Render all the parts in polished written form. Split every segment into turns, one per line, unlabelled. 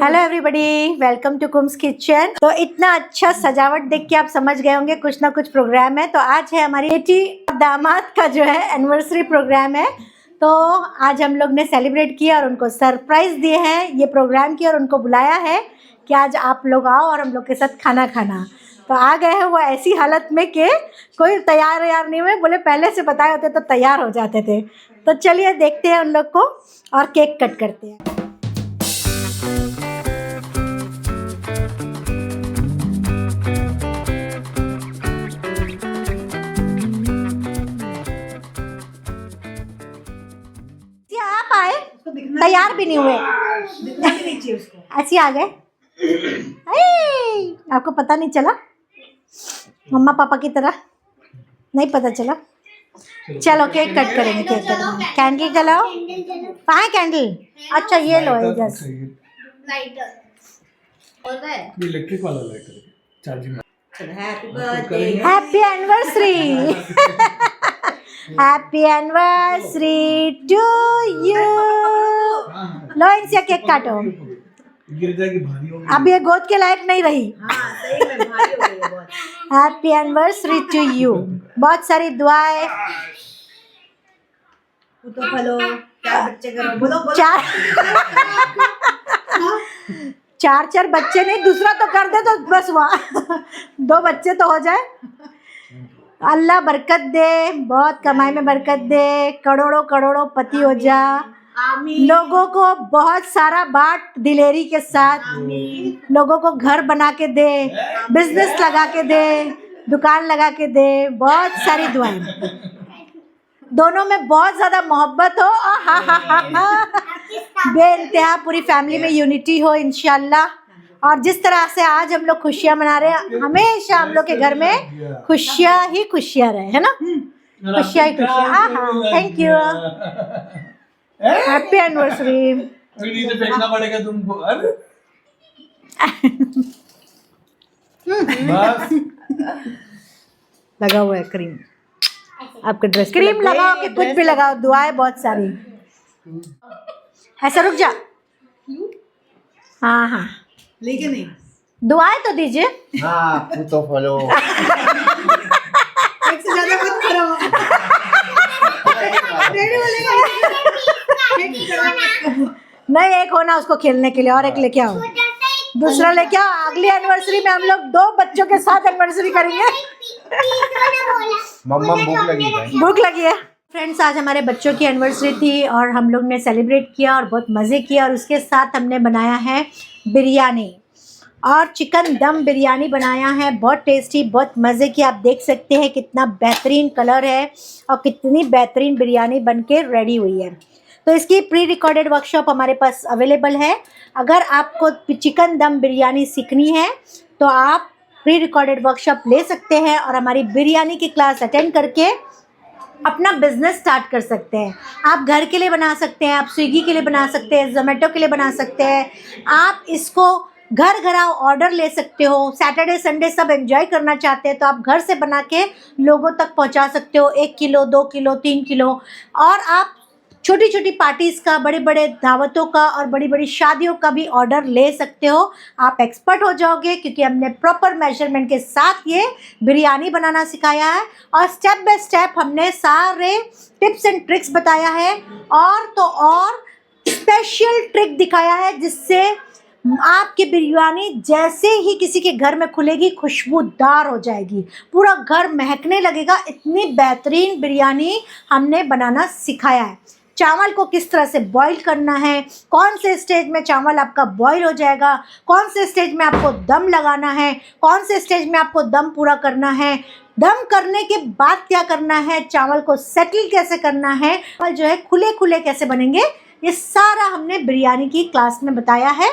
Hello everybody, welcome to Kum's kitchen. तो इतना अच्छा सजावट देख के आप समझ गए होंगे कुछ ना कुछ प्रोग्राम है। तो आज है हमारी बेटी दामाद का जो है एनिवर्सरी प्रोग्राम है। तो आज हम लोग ने सेलिब्रेट किया और उनको सरप्राइज दिए हैं ये प्रोग्राम की, और उनको बुलाया है कि आज आप लोग आओ और हम लोग के साथ खाना खाना। तो आ गए हैं वो ऐसी हालत में कि कोई तैयार नहीं हुए, बोले पहले से बताए होते तो तैयार हो जाते थे। तो चलिए देखते हैं उन लोग को और केक कट करते हैं। आप आए तैयार भी नहीं हुए, ऐसे आ गए। आपको पता नहीं चला, मम्मा पापा की तरह नहीं पता चला। चलो केक कट करेंगे, केक कटेंगे। कैंडल जलाओ, कहाँ है कैंडल? अच्छा ये लो, जस्ट
इलेक्ट्रिक वाला lighter charging.
Happy anniversary, happy anniversary to you. लो इनसे केक काटो।
गिर जाएगी, भारी होगी।
अब ये गोद के लायक नहीं रही।
सही में भारी हो गई है बहुत।
हैप्पी एनिवर्सरी टू यू, बहुत सारी दुआएं।
तो फलो क्या बच्चे करो, बोलो बोलो।
चार बच्चे नहीं, दूसरा तो कर दे तो बस वहाँ 2 बच्चे तो हो जाए। अल्लाह बरकत दे, बहुत कमाई में बरकत दे, करोड़ों करोड़ों पति हो जा।
आमीन।
लोगों को बहुत सारा बांट दिलेरी के साथ। लोगों को घर बना के दे, बिजनेस लगा के दे, दुकान लगा के दे। बहुत सारी दुआएं, दोनों में बहुत ज्यादा मोहब्बत हो। बेइंतहा पूरी फैमिली में यूनिटी हो इंशाल्लाह। और जिस तरह से आज हम लोग खुशियां मना रहे हैं, हमेशा हम लोग के घर में खुशियां ही खुशियां रहे, है ना? खुशियां ही खुशियां। Thank you, happy anniversary.
नीचे फेंकना पड़ेगा तुमको। अरे बस
लगा हुआ है क्रीम, आपके ड्रेस क्रीम लगाओ कि कुछ भी लगाओ, दुआएं बहुत सारी। ऐसा रुक जा। हाँ,
लेकिन नहीं
दुआएं तो दीजिए।
हाँ तो फॉलो।
एक से ज्यादा मत करो।
नहीं, एक होना उसको खेलने के लिए, और एक लेके आओ, दूसरा लेके आओ। अगली एनिवर्सरी में हम लोग 2 बच्चों के साथ एनिवर्सरी करेंगे।
मम्मा भूख लगी भाई।
भूख लगी है। फ्रेंड्स, आज हमारे बच्चों की एनिवर्सरी थी और हम लोग ने सेलिब्रेट किया और बहुत मज़े किया। और उसके साथ हमने बनाया है बिरयानी और चिकन दम बिरयानी बनाया है, बहुत टेस्टी, बहुत मज़े की। आप देख सकते हैं कितना बेहतरीन कलर है और कितनी बेहतरीन बिरयानी बनके रेडी हुई है। तो इसकी प्री रिकॉर्डेड वर्कशॉप हमारे पास अवेलेबल है। अगर आपको चिकन दम बिरयानी सीखनी है तो आप प्री रिकॉर्डेड वर्कशॉप ले सकते हैं और हमारी बिरयानी की क्लास अटेंड करके अपना बिजनेस स्टार्ट कर सकते हैं। आप घर के लिए बना सकते हैं, आप स्विगी के लिए बना सकते हैं, जोमेटो के लिए बना सकते हैं। आप इसको घर आओ ऑर्डर ले सकते हो। सैटरडे संडे सब एंजॉय करना चाहते हैं तो आप घर से बना के लोगों तक पहुंचा सकते हो, 1 किलो, 2 किलो, 3 किलो। और आप छोटी छोटी पार्टीज़ का, बड़े बड़े दावतों का और बड़ी बड़ी शादियों का भी ऑर्डर ले सकते हो। आप एक्सपर्ट हो जाओगे क्योंकि हमने प्रॉपर मेजरमेंट के साथ ये बिरयानी बनाना सिखाया है और स्टेप बाय स्टेप हमने सारे टिप्स एंड ट्रिक्स बताया है। और तो और स्पेशल ट्रिक दिखाया है जिससे आपकी बिरयानी जैसे ही किसी के घर में खुलेगी खुशबूदार हो जाएगी, पूरा घर महकने लगेगा। इतनी बेहतरीन बिरयानी हमने बनाना सिखाया है। चावल को किस तरह से बॉईल करना है, कौन से स्टेज में चावल आपका बॉईल हो जाएगा, कौन से स्टेज में आपको दम लगाना है, कौन से स्टेज में आपको दम पूरा करना है, दम करने के बाद क्या करना है, चावल को सेटल कैसे करना है, और जो है खुले खुले कैसे बनेंगे, ये सारा हमने बिरयानी की क्लास में बताया है।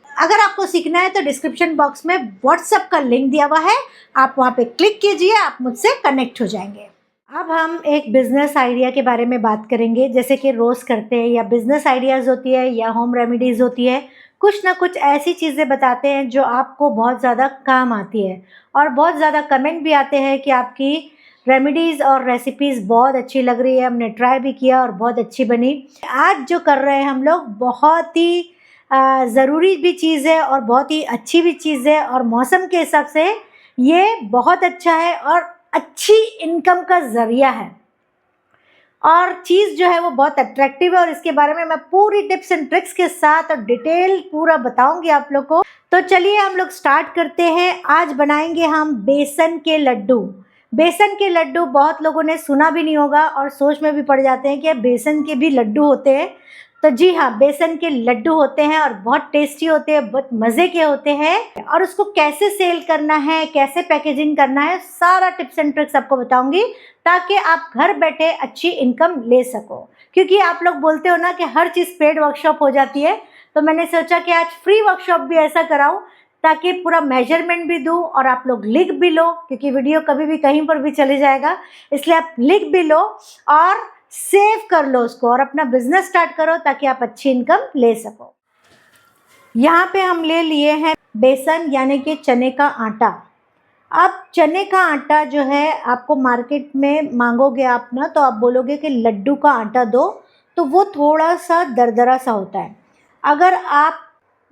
अगर आपको सीखना है तो डिस्क्रिप्शन बॉक्स में व्हाट्सएप का लिंक दिया हुआ है, आप वहाँ पे क्लिक कीजिए, आप मुझसे कनेक्ट हो जाएंगे। अब हम एक बिज़नेस आइडिया के बारे में बात करेंगे। जैसे कि रोज़ करते हैं या बिज़नेस आइडियाज़ होती है या होम रेमेडीज़ होती है, कुछ ना कुछ ऐसी चीज़ें बताते हैं जो आपको बहुत ज़्यादा काम आती है। और बहुत ज़्यादा कमेंट भी आते हैं कि आपकी रेमेडीज़ और रेसिपीज़ बहुत अच्छी लग रही है, हमने ट्राई भी किया और बहुत अच्छी बनी। आज जो कर रहे हैं हम लोग बहुत ही ज़रूरी भी चीज़ है और बहुत ही अच्छी भी चीज़ है, और मौसम के हिसाब से ये बहुत अच्छा है और अच्छी इनकम का ज़रिया है, और चीज़ जो है वो बहुत अट्रैक्टिव है। और इसके बारे में मैं पूरी टिप्स एंड ट्रिक्स के साथ और डिटेल पूरा बताऊंगी आप लोग को। तो चलिए हम लोग स्टार्ट करते हैं। आज बनाएंगे हम बेसन के लड्डू। बेसन के लड्डू बहुत लोगों ने सुना भी नहीं होगा और सोच में भी पड़ जाते हैं कि बेसन के भी लड्डू होते हैं। तो जी हाँ, बेसन के लड्डू होते हैं और बहुत टेस्टी होते हैं, बहुत मज़े के होते हैं। और उसको कैसे सेल करना है, कैसे पैकेजिंग करना है, सारा टिप्स एंड ट्रिक्स आपको बताऊंगी, ताकि आप घर बैठे अच्छी इनकम ले सको। क्योंकि आप लोग बोलते हो ना कि हर चीज़ पेड वर्कशॉप हो जाती है, तो मैंने सोचा कि आज फ्री वर्कशॉप भी ऐसा कराऊं ताकि पूरा मेजरमेंट भी दूं और आप लोग लिख भी लो, क्योंकि वीडियो कभी भी कहीं पर भी चले जाएगा, इसलिए आप लिख भी लो और सेव कर लो उसको और अपना बिजनेस स्टार्ट करो ताकि आप अच्छी इनकम ले सको। यहाँ पे हम ले लिए हैं बेसन यानी कि चने का आटा। अब चने का आटा जो है आपको मार्केट में मांगोगे आप ना, तो आप बोलोगे कि लड्डू का आटा दो, तो वो थोड़ा सा दरदरा सा होता है। अगर आप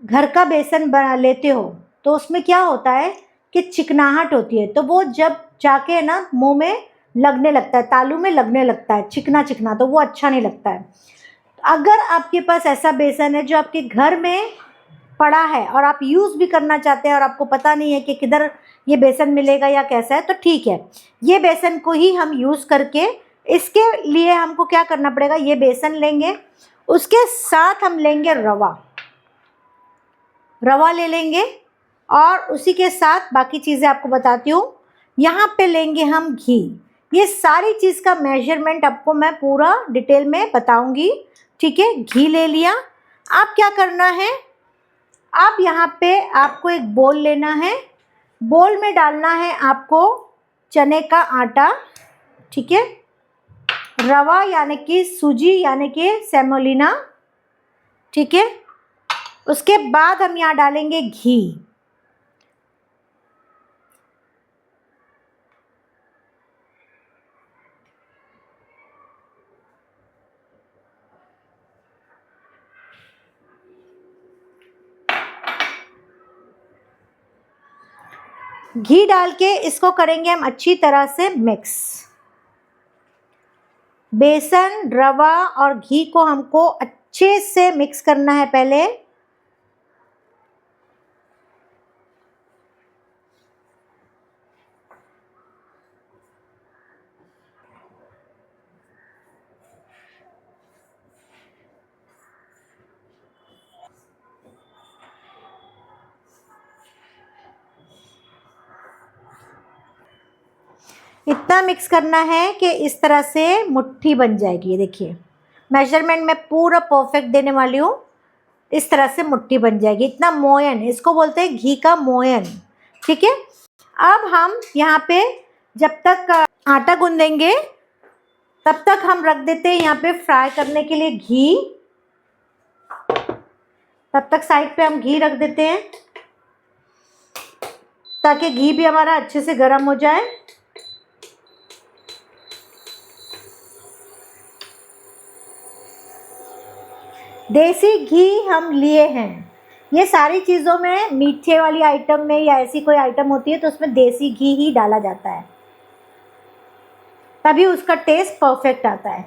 घर का बेसन बना लेते हो तो उसमें क्या होता है कि चिकनाहट होती है, तो वो जब जाके ना मुंह में लगने लगता है, तालू में लगने लगता है चिकना चिकना, तो वो अच्छा नहीं लगता है। अगर आपके पास ऐसा बेसन है जो आपके घर में पड़ा है और आप यूज़ भी करना चाहते हैं और आपको पता नहीं है कि किधर ये बेसन मिलेगा या कैसा है, तो ठीक है, ये बेसन को ही हम यूज़ करके, इसके लिए हमको क्या करना पड़ेगा, ये बेसन लेंगे, उसके साथ हम लेंगे रवा ले लेंगे, और उसी के साथ बाकी चीज़ें आपको बताती हूँ। यहाँ पे लेंगे हम घी। ये सारी चीज़ का मेजरमेंट आपको मैं पूरा डिटेल में बताऊँगी, ठीक है। घी ले लिया। अब क्या करना है, अब यहाँ पे आपको एक बोल लेना है, बोल में डालना है आपको चने का आटा, ठीक है, रवा यानी कि सूजी यानी कि सेमोलिना, ठीक है। उसके बाद हम यहाँ डालेंगे घी। घी डाल के इसको करेंगे हम अच्छी तरह से मिक्स। बेसन, रवा और घी को हमको अच्छे से मिक्स करना है पहले। इतना मिक्स करना है कि इस तरह से मुट्ठी बन जाएगी। ये देखिए, मेजरमेंट मैं पूरा परफेक्ट देने वाली हूँ। इस तरह से मुट्ठी बन जाएगी, इतना मोयन, इसको बोलते हैं घी का मोयन, ठीक है। अब हम यहाँ पे जब तक आटा गूंदेंगे तब तक हम रख देते हैं यहाँ पे फ्राई करने के लिए घी। तब तक साइड पे हम घी रख देते हैं ताकि घी भी हमारा अच्छे से गर्म हो जाए। देसी घी हम लिए हैं। ये सारी चीज़ों में, मीठे वाली आइटम में या ऐसी कोई आइटम होती है तो उसमें देसी घी ही डाला जाता है, तभी उसका टेस्ट परफेक्ट आता है।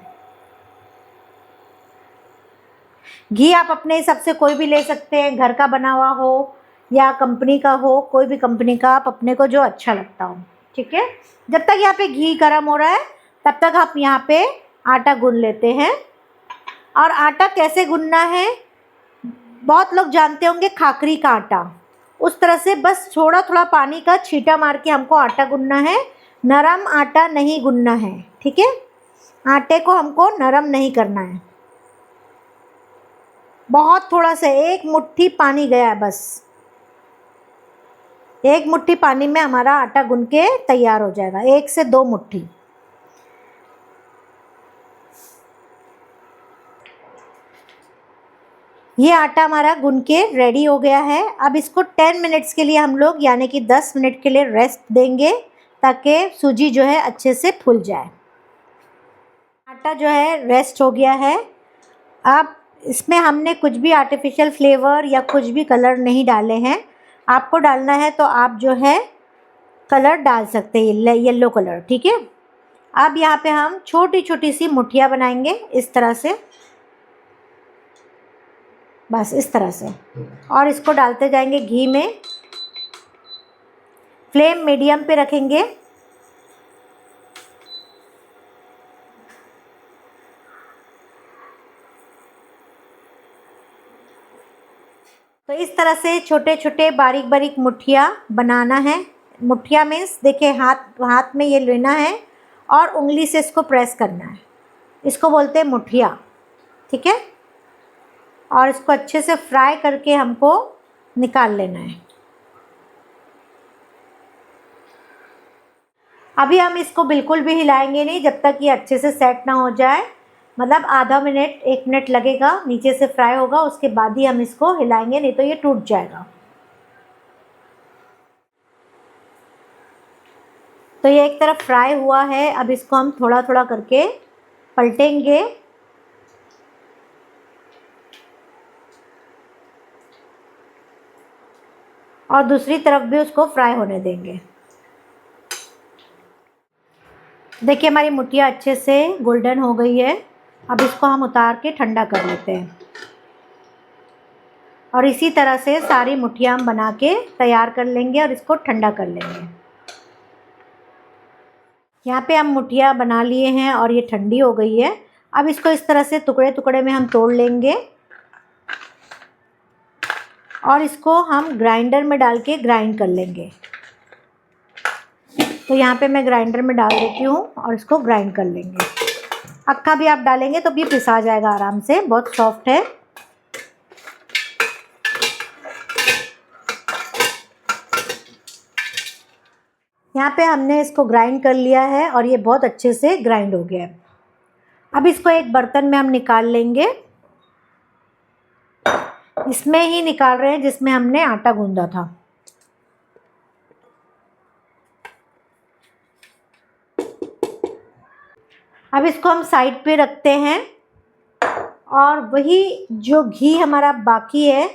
घी आप अपने हिसाब से कोई भी ले सकते हैं, घर का बना हुआ हो या कंपनी का हो, कोई भी कंपनी का, आप अपने को जो अच्छा लगता हो, ठीक है। जब तक यहाँ पे घी गर्म हो रहा है तब तक आप यहाँ पे आटा गूंद लेते हैं। और आटा कैसे गूंदना है, बहुत लोग जानते होंगे, खाखरी का आटा, उस तरह से बस थोड़ा थोड़ा पानी का छींटा मार के हमको आटा गूंदना है। नरम आटा नहीं गूंदना है, ठीक है। आटे को हमको नरम नहीं करना है। बहुत थोड़ा सा, एक मुट्ठी पानी गया है बस, एक मुट्ठी पानी में हमारा आटा गूंद के तैयार हो जाएगा, 1 से 2 मुट्ठी। ये आटा हमारा गूंद के रेडी हो गया है। अब इसको 10 मिनट्स के लिए हम लोग यानी कि 10 मिनट के लिए रेस्ट देंगे ताकि सूजी जो है अच्छे से फूल जाए। आटा जो है रेस्ट हो गया है। अब इसमें हमने कुछ भी आर्टिफिशियल फ्लेवर या कुछ भी कलर नहीं डाले हैं। आपको डालना है तो आप जो है कलर डाल सकते हैं, येलो कलर, ठीक है। अब यहाँ पे हम छोटी छोटी सी मुठियाँ बनाएंगे इस तरह से, बस इस तरह से, और इसको डालते जाएंगे घी में। फ्लेम मीडियम पे रखेंगे। तो इस तरह से छोटे छोटे बारीक बारीक मुठिया बनाना है। मुठिया मीन्स देखिए हाथ में ये लेना है और उंगली से इसको प्रेस करना है, इसको बोलते हैं मुठिया, ठीक है। और इसको अच्छे से फ्राई करके हमको निकाल लेना है। अभी हम इसको बिल्कुल भी हिलाएंगे नहीं जब तक ये अच्छे से सेट ना हो जाए, मतलब आधा मिनट 1 मिनट लगेगा, नीचे से फ्राई होगा, उसके बाद ही हम इसको हिलाएंगे, नहीं तो ये टूट जाएगा। तो ये एक तरफ फ्राई हुआ है, अब इसको हम थोड़ा थोड़ा करके पलटेंगे। और दूसरी तरफ भी उसको फ्राई होने देंगे। देखिए हमारी मुठिया अच्छे से गोल्डन हो गई है। अब इसको हम उतार के ठंडा कर लेते हैं और इसी तरह से सारी मुठिया हम बना के तैयार कर लेंगे और इसको ठंडा कर लेंगे। यहाँ पे हम मुठिया बना लिए हैं और ये ठंडी हो गई है। अब इसको इस तरह से टुकड़े टुकड़े में हम तोड़ लेंगे और इसको हम ग्राइंडर में डाल के ग्राइंड कर लेंगे। तो यहाँ पे मैं ग्राइंडर में डाल देती हूँ और इसको ग्राइंड कर लेंगे। अक्खा भी आप डालेंगे तो भी पिसा जाएगा आराम से, बहुत सॉफ्ट है। यहाँ पे हमने इसको ग्राइंड कर लिया है और ये बहुत अच्छे से ग्राइंड हो गया है। अब इसको एक बर्तन में हम निकाल लेंगे। इसमें ही निकाल रहे हैं जिसमें हमने आटा गूंदा था। अब इसको हम साइड पे रखते हैं और वही जो घी हमारा बाकी है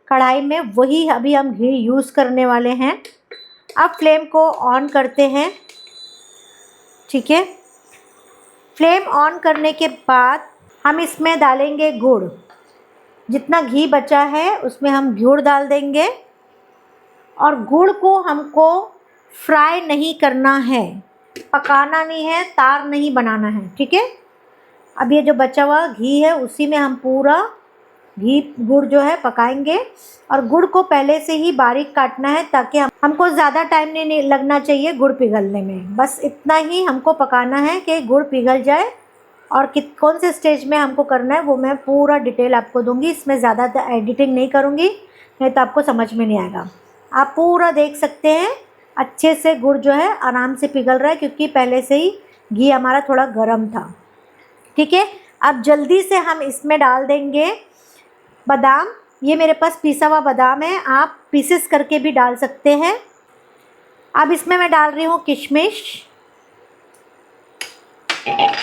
कढ़ाई में, वही अभी हम घी यूज़ करने वाले हैं। अब फ्लेम को ऑन करते हैं, ठीक है। फ्लेम ऑन करने के बाद हम इसमें डालेंगे गुड़। जितना घी बचा है उसमें हम गुड़ डाल देंगे और गुड़ को हमको फ्राई नहीं करना है, पकाना नहीं है, तार नहीं बनाना है, ठीक है। अब ये जो बचा हुआ घी है उसी में हम पूरा गुड़ जो है पकाएंगे और गुड़ को पहले से ही बारीक काटना है ताकि हमको ज़्यादा टाइम नहीं लगना चाहिए गुड़ पिघलने में। बस इतना ही हमको पकाना है कि गुड़ पिघल जाए। और कौन से स्टेज में हमको करना है वो मैं पूरा डिटेल आपको दूंगी। इसमें ज़्यादा एडिटिंग नहीं करूँगी, नहीं तो आपको समझ में नहीं आएगा। आप पूरा देख सकते हैं अच्छे से गुड़ जो है आराम से पिघल रहा है क्योंकि पहले से ही घी हमारा थोड़ा गर्म था, ठीक है। अब जल्दी से हम इसमें डाल देंगे बादाम। ये मेरे पास पिसा हुआ बादाम है, आप पीसेस करके भी डाल सकते हैं। अब इसमें मैं डाल रही हूँ किशमिश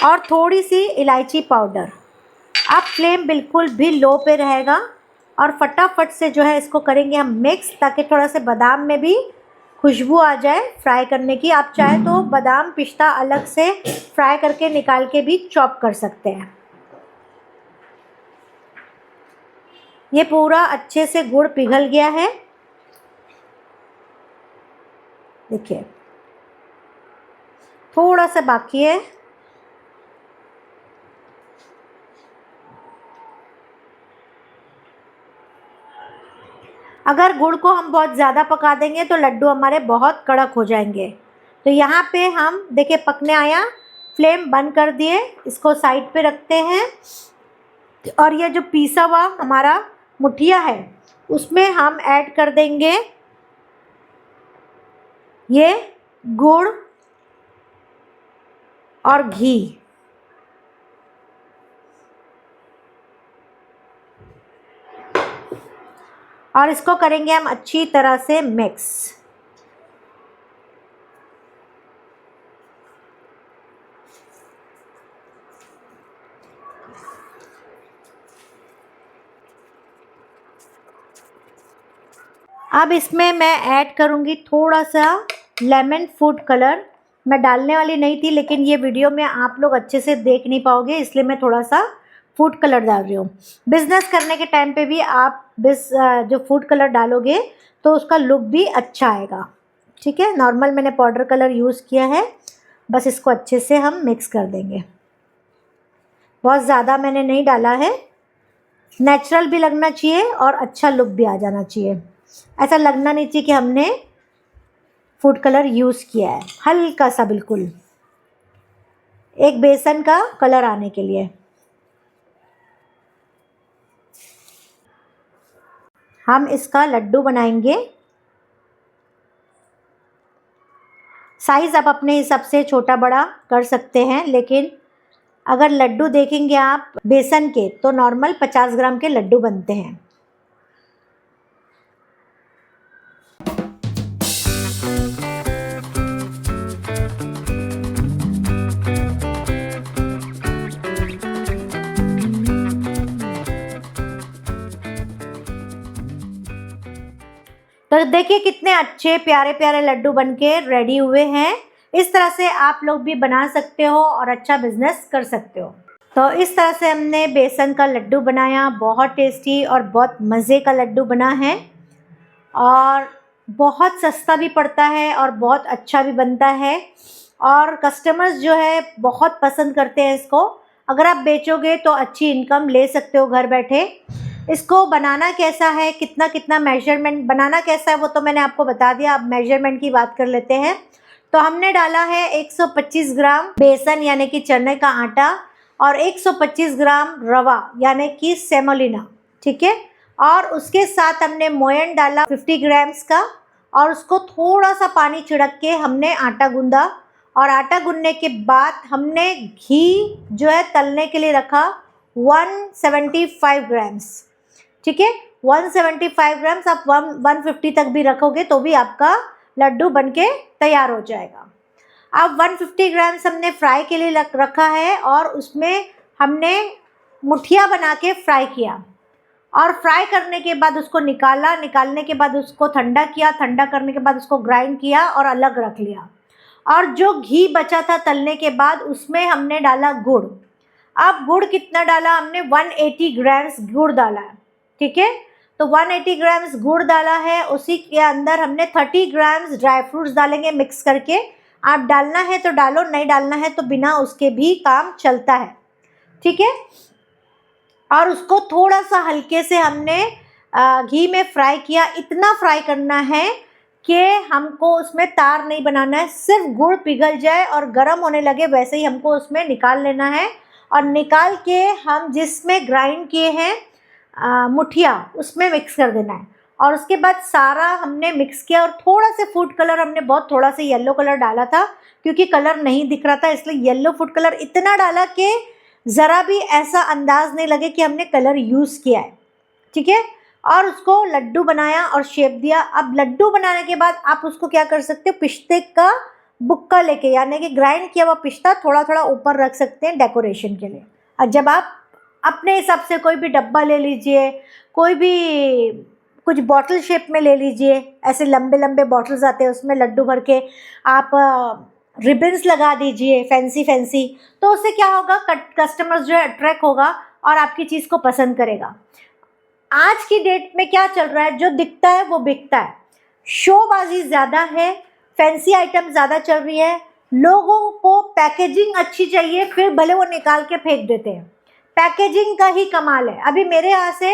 और थोड़ी सी इलायची पाउडर। अब फ्लेम बिल्कुल भी लो पे रहेगा और फटाफट से जो है इसको करेंगे हम मिक्स, ताकि थोड़ा से बादाम में भी खुशबू आ जाए फ्राई करने की। आप चाहे तो बादाम पिस्ता अलग से फ्राई करके निकाल के भी चॉप कर सकते हैं। ये पूरा अच्छे से गुड़ पिघल गया है, देखिए थोड़ा सा बाकी है। अगर गुड़ को हम बहुत ज़्यादा पका देंगे तो लड्डू हमारे बहुत कड़क हो जाएंगे। तो यहाँ पे हम देखिए पकने आया, फ्लेम बंद कर दिए, इसको साइड पे रखते हैं। और ये जो पीसा हुआ हमारा मुठिया है उसमें हम ऐड कर देंगे ये गुड़ और घी। और इसको करेंगे हम अच्छी तरह से मिक्स। अब इसमें मैं ऐड करूँगी थोड़ा सा लेमन फूड कलर। मैं डालने वाली नहीं थी, लेकिन ये वीडियो में आप लोग अच्छे से देख नहीं पाओगे, इसलिए मैं थोड़ा सा फूड कलर डाल रही हूँ। बिज़नेस करने के टाइम पे भी आप जो फूड कलर डालोगे तो उसका लुक भी अच्छा आएगा। ठीक है, नॉर्मल मैंने पाउडर कलर यूज़ किया है। बस इसको अच्छे से हम मिक्स कर देंगे। बहुत ज़्यादा मैंने नहीं डाला है, नेचुरल भी लगना चाहिए और अच्छा लुक भी आ जाना चाहिए। ऐसा लगना नहीं चाहिए कि हमने फूड कलर यूज़ किया है, हल्का सा बिल्कुल एक बेसन का कलर आने के लिए। हम इसका लड्डू बनाएंगे। साइज़ आप अपने हिसाब से छोटा बड़ा कर सकते हैं, लेकिन अगर लड्डू देखेंगे आप बेसन के तो नॉर्मल 50 ग्राम के लड्डू बनते हैं। तो देखिए कितने अच्छे प्यारे प्यारे लड्डू बनके रेडी हुए हैं। इस तरह से आप लोग भी बना सकते हो और अच्छा बिजनेस कर सकते हो। तो इस तरह से हमने बेसन का लड्डू बनाया, बहुत टेस्टी और बहुत मज़े का लड्डू बना है और बहुत सस्ता भी पड़ता है और बहुत अच्छा भी बनता है और कस्टमर्स जो है बहुत पसंद करते हैं इसको। अगर आप बेचोगे तो अच्छी इनकम ले सकते हो घर बैठे। इसको बनाना कैसा है, कितना कितना मेजरमेंट बनाना कैसा है वो तो मैंने आपको बता दिया। अब मेजरमेंट की बात कर लेते हैं। तो हमने डाला है 125 ग्राम बेसन यानी कि चने का आटा और 125 ग्राम रवा यानी कि सेमोलिना। ठीक है, और उसके साथ हमने मोयन डाला 50 ग्राम्स का और उसको थोड़ा सा पानी छिड़क के हमने आटा गूंदा और आटा गूंदने के बाद हमने घी जो है तलने के लिए रखा 175 ग्राम्स। ठीक है, 175 ग्राम्स। आप 150 तक भी रखोगे तो भी आपका लड्डू बनके तैयार हो जाएगा। अब 150 ग्राम्स हमने फ्राई के लिए रखा है और उसमें हमने मुठिया बना के फ्राई किया और फ्राई करने के बाद उसको निकाला। निकालने के बाद उसको ठंडा किया, ठंडा करने के बाद उसको ग्राइंड किया और अलग रख लिया। और जो घी बचा था तलने के बाद उसमें हमने डाला गुड़। अब गुड़ कितना डाला हमने, 180 ग्राम्स गुड़ डाला है। ठीक है, तो 180 ग्राम्स गुड़ डाला है। उसी के अंदर हमने 30 ग्राम्स ड्राई फ्रूट्स डालेंगे मिक्स करके। आप डालना है तो डालो, नहीं डालना है तो बिना उसके भी काम चलता है। ठीक है, और उसको थोड़ा सा हल्के से हमने घी में फ्राई किया। इतना फ्राई करना है कि हमको उसमें तार नहीं बनाना है, सिर्फ गुड़ पिघल जाए और गर्म होने लगे वैसे ही हमको उसमें निकाल लेना है। और निकाल के हम जिसमें ग्राइंड किए हैं मुठिया उसमें मिक्स कर देना है। और उसके बाद सारा हमने मिक्स किया और थोड़ा से फूड कलर हमने बहुत थोड़ा सा येलो कलर डाला था क्योंकि कलर नहीं दिख रहा था, इसलिए येलो फूड कलर इतना डाला कि ज़रा भी ऐसा अंदाज़ नहीं लगे कि हमने कलर यूज़ किया है। ठीक है, और उसको लड्डू बनाया और शेप दिया। अब लड्डू बनाने के बाद आप उसको क्या कर सकते हो, पिस्ते का बुक्का लेके यानी कि ग्राइंड किया हुआ पिस्ता थोड़ा थोड़ा ऊपर रख सकते हैं डेकोरेशन के लिए। और जब आप अपने हिसाब से कोई भी डब्बा ले लीजिए, कोई भी कुछ बॉटल शेप में ले लीजिए, ऐसे लंबे लंबे बॉटल्स आते हैं उसमें लड्डू भर के आप रिबन्स लगा दीजिए फैंसी फैंसी। तो उससे क्या होगा, कस्टमर्स जो है अट्रैक्ट होगा और आपकी चीज़ को पसंद करेगा। आज की डेट में क्या चल रहा है, जो दिखता है वो बिकता है। शोबाजी ज़्यादा है, फैंसी आइटम ज़्यादा चल रही है। लोगों को पैकेजिंग अच्छी चाहिए, फिर भले वो निकाल के फेंक देते हैं। पैकेजिंग का ही कमाल है। अभी मेरे यहाँ से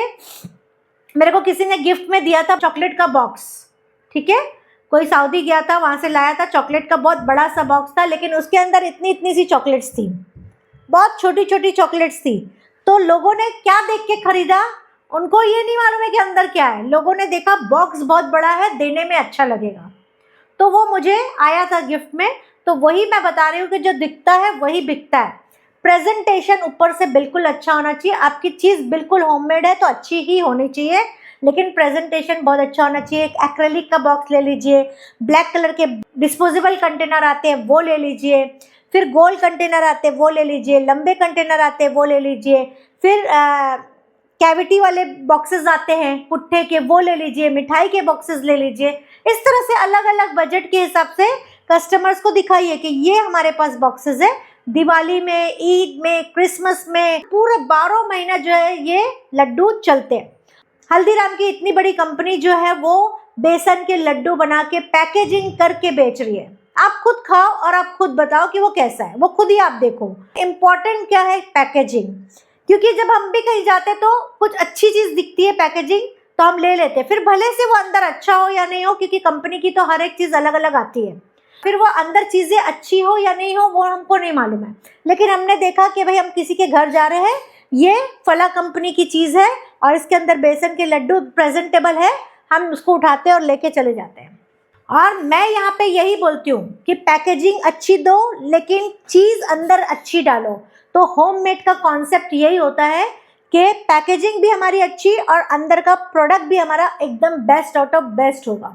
मेरे को किसी ने गिफ्ट में दिया था चॉकलेट का बॉक्स। ठीक है, कोई सऊदी गया था, वहाँ से लाया था चॉकलेट का बहुत बड़ा सा बॉक्स था, लेकिन उसके अंदर इतनी इतनी सी चॉकलेट्स थी, बहुत छोटी छोटी चॉकलेट्स थी। तो लोगों ने क्या देख के ख़रीदा, उनको ये नहीं मालूम है कि अंदर क्या है। लोगों ने देखा बॉक्स बहुत बड़ा है, देने में अच्छा लगेगा, तो वो मुझे आया था गिफ्ट में। तो वही मैं बता रही हूँ कि जो दिखता है वही बिकता है। प्रेजेंटेशन ऊपर से बिल्कुल अच्छा होना चाहिए। आपकी चीज़ बिल्कुल होममेड है तो अच्छी ही होनी चाहिए, लेकिन प्रेजेंटेशन बहुत अच्छा होना चाहिए। एक एक्रेलिक का बॉक्स ले लीजिए, ब्लैक कलर के डिस्पोजेबल कंटेनर आते हैं वो ले लीजिए, फिर गोल कंटेनर आते हैं वो ले लीजिए, लंबे कंटेनर आते हैं वो ले लीजिए, फिर कैविटी वाले बॉक्सेस आते हैं पुट्ठे के, वो ले लीजिए, मिठाई के बॉक्सेस ले लीजिए। इस तरह से अलग अलग बजट के हिसाब से कस्टमर्स को दिखाइए कि ये हमारे पास बॉक्सेस है। दिवाली में, ईद में, क्रिसमस में, पूरा 12 महीना जो है ये लड्डू चलते हैं। हल्दीराम की इतनी बड़ी कंपनी जो है वो बेसन के लड्डू बना के पैकेजिंग करके बेच रही है। आप खुद खाओ और आप खुद बताओ कि वो कैसा है, वो खुद ही आप देखो। इम्पॉर्टेंट क्या है? पैकेजिंग। क्योंकि जब हम भी कहीं जाते तो कुछ अच्छी चीज़ दिखती है पैकेजिंग तो हम ले लेते हैं, फिर भले से वो अंदर अच्छा हो या नहीं हो, क्योंकि कंपनी की तो हर एक चीज़ अलग अलग आती है, फिर वो अंदर चीज़ें अच्छी हो या नहीं हो वो हमको नहीं मालूम है। लेकिन हमने देखा कि भाई हम किसी के घर जा रहे हैं, ये फला कंपनी की चीज़ है और इसके अंदर बेसन के लड्डू प्रेजेंटेबल है, हम उसको उठाते हैं और लेके चले जाते हैं। और मैं यहाँ पे यही बोलती हूँ कि पैकेजिंग अच्छी दो लेकिन चीज़ अंदर अच्छी डालो। तो होममेड का कॉन्सेप्ट यही होता है कि पैकेजिंग भी हमारी अच्छी और अंदर का प्रोडक्ट भी हमारा एकदम बेस्ट आउट ऑफ बेस्ट होगा।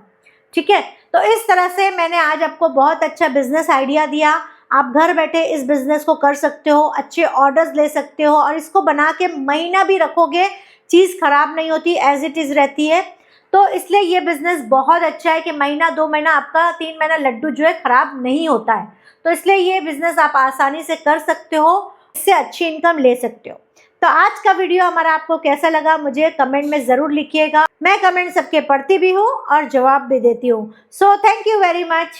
ठीक है, तो इस तरह से मैंने आज आपको बहुत अच्छा बिजनेस आइडिया दिया। आप घर बैठे इस बिज़नेस को कर सकते हो, अच्छे ऑर्डर्स ले सकते हो और इसको बना के महीना भी रखोगे, चीज़ ख़राब नहीं होती, एज इट इज़ रहती है। तो इसलिए ये बिज़नेस बहुत अच्छा है कि महीना 2 महीना आपका 3 महीना लड्डू जो है ख़राब नहीं होता है। तो इसलिए ये बिज़नेस आप आसानी से कर सकते हो, इससे अच्छी इनकम ले सकते हो। तो आज का वीडियो हमारा आपको कैसा लगा मुझे कमेंट में ज़रूर लिखिएगा। मैं कमेंट सबके पढ़ती भी हूँ और जवाब भी देती हूँ। So thank you very much.